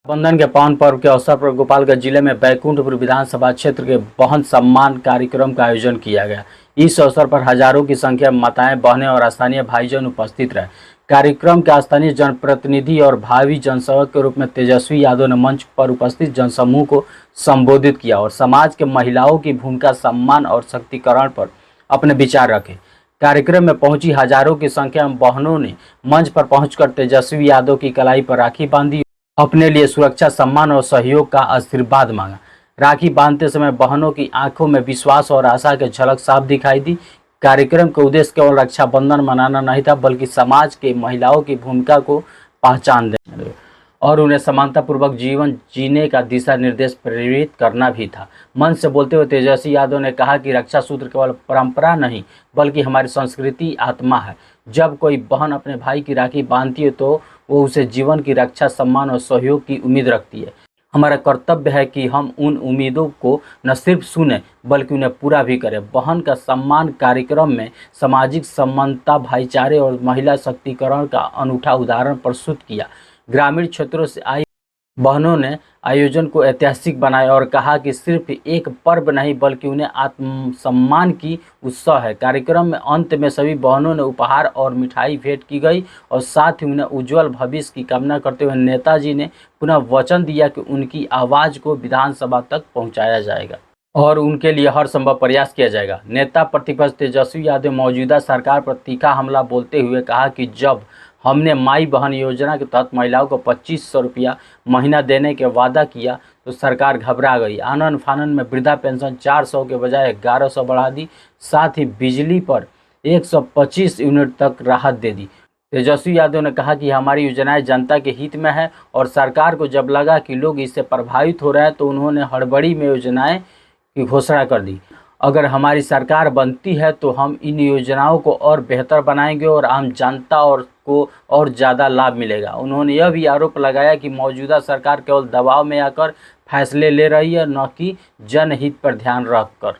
बंधन के पावन पर्व के अवसर पर गोपालगंज जिले में बैकुंठपुर विधानसभा क्षेत्र के बहन सम्मान कार्यक्रम का आयोजन किया गया। इस अवसर पर हजारों की संख्या में माताएं, बहनें और स्थानीय भाईजन उपस्थित रहे। कार्यक्रम के स्थानीय जनप्रतिनिधि और भावी जनसेवक के रूप में तेजस्वी यादव ने मंच पर उपस्थित जनसमूह को संबोधित किया और समाज के महिलाओं की भूमिका, सम्मान और शक्तिकरण पर अपने विचार रखे। कार्यक्रम में पहुंची हजारों की संख्या में बहनों ने मंच पर पहुंचकर तेजस्वी यादव की कलाई पर राखी बांधी, अपने लिए सुरक्षा, सम्मान और सहयोग का आशीर्वाद मांगा। राखी बांधते समय बहनों की आंखों में विश्वास और आशा की झलक साफ दिखाई दी। कार्यक्रम का उद्देश्य केवल रक्षाबंधन मनाना नहीं था, बल्कि समाज के महिलाओं की भूमिका को पहचान देना और उन्हें समानतापूर्वक जीवन जीने का दिशा निर्देश प्रेरित करना भी था। मंच से बोलते हुए तेजस्वी यादव ने कहा कि रक्षा सूत्र केवल परंपरा नहीं, बल्कि हमारी संस्कृति, आत्मा है। जब कोई बहन अपने भाई की राखी बांधती है तो वो उसे जीवन की रक्षा, सम्मान और सहयोग की उम्मीद रखती है। हमारा कर्तव्य है कि हम उन उम्मीदों को न सिर्फ सुने, बल्कि उन्हें पूरा भी करें। बहन का सम्मान कार्यक्रम में सामाजिक समानता, भाईचारे और महिला शक्तिकरण का अनूठा उदाहरण प्रस्तुत किया। ग्रामीण क्षेत्रों से आई बहनों ने आयोजन को ऐतिहासिक बनाया और कहा कि सिर्फ एक पर्व नहीं, बल्कि उन्हें आत्मसम्मान की उत्सव है। कार्यक्रम में अंत में सभी बहनों ने उपहार और मिठाई भेंट की गई और साथ ही उन्हें उज्जवल भविष्य की कामना करते हुए नेताजी ने पुनः वचन दिया कि उनकी आवाज़ को विधानसभा तक पहुंचाया जाएगा और उनके लिए हर संभव प्रयास किया जाएगा। नेता प्रतिपक्ष तेजस्वी यादव मौजूदा सरकार पर तीखा हमला बोलते हुए कहा कि जब हमने माई बहन योजना के तहत महिलाओं को 2500 रुपया महीना देने के वादा किया तो सरकार घबरा गई। आनन फानन में वृद्धा पेंशन 400 के बजाय 1100 बढ़ा दी, साथ ही बिजली पर 125 यूनिट तक राहत दे दी। तेजस्वी यादव ने कहा कि हमारी योजनाएं जनता के हित में है और सरकार को जब लगा कि लोग इससे प्रभावित हो रहे हैं तो उन्होंने हड़बड़ी में योजनाएं की घोषणा कर दी। अगर हमारी सरकार बनती है तो हम इन योजनाओं को और बेहतर बनाएंगे और आम जनता को और ज़्यादा लाभ मिलेगा। उन्होंने यह भी आरोप लगाया कि मौजूदा सरकार केवल दबाव में आकर फैसले ले रही है, न कि जनहित पर ध्यान रखकर।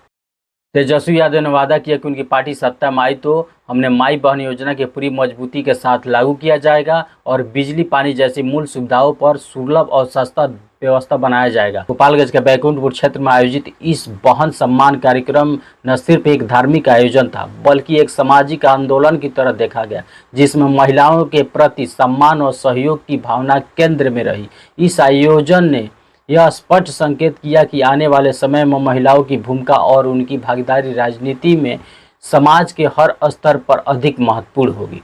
तेजस्वी यादव ने वादा किया कि उनकी पार्टी सत्ता में आई तो हमने माई बहन योजना के पूरी मजबूती के साथ लागू किया जाएगा और बिजली, पानी जैसी मूल सुविधाओं पर सुलभ और सस्ता व्यवस्था बनाया जाएगा। गोपालगंज के बैकुंठपुर क्षेत्र में आयोजित इस बहन सम्मान कार्यक्रम न सिर्फ एक धार्मिक आयोजन था, बल्कि एक सामाजिक आंदोलन की तरह देखा गया, जिसमें महिलाओं के प्रति सम्मान और सहयोग की भावना केंद्र में रही। इस आयोजन ने यह स्पष्ट संकेत किया कि आने वाले समय में महिलाओं की भूमिका और उनकी भागीदारी राजनीति में समाज के हर स्तर पर अधिक महत्वपूर्ण होगी।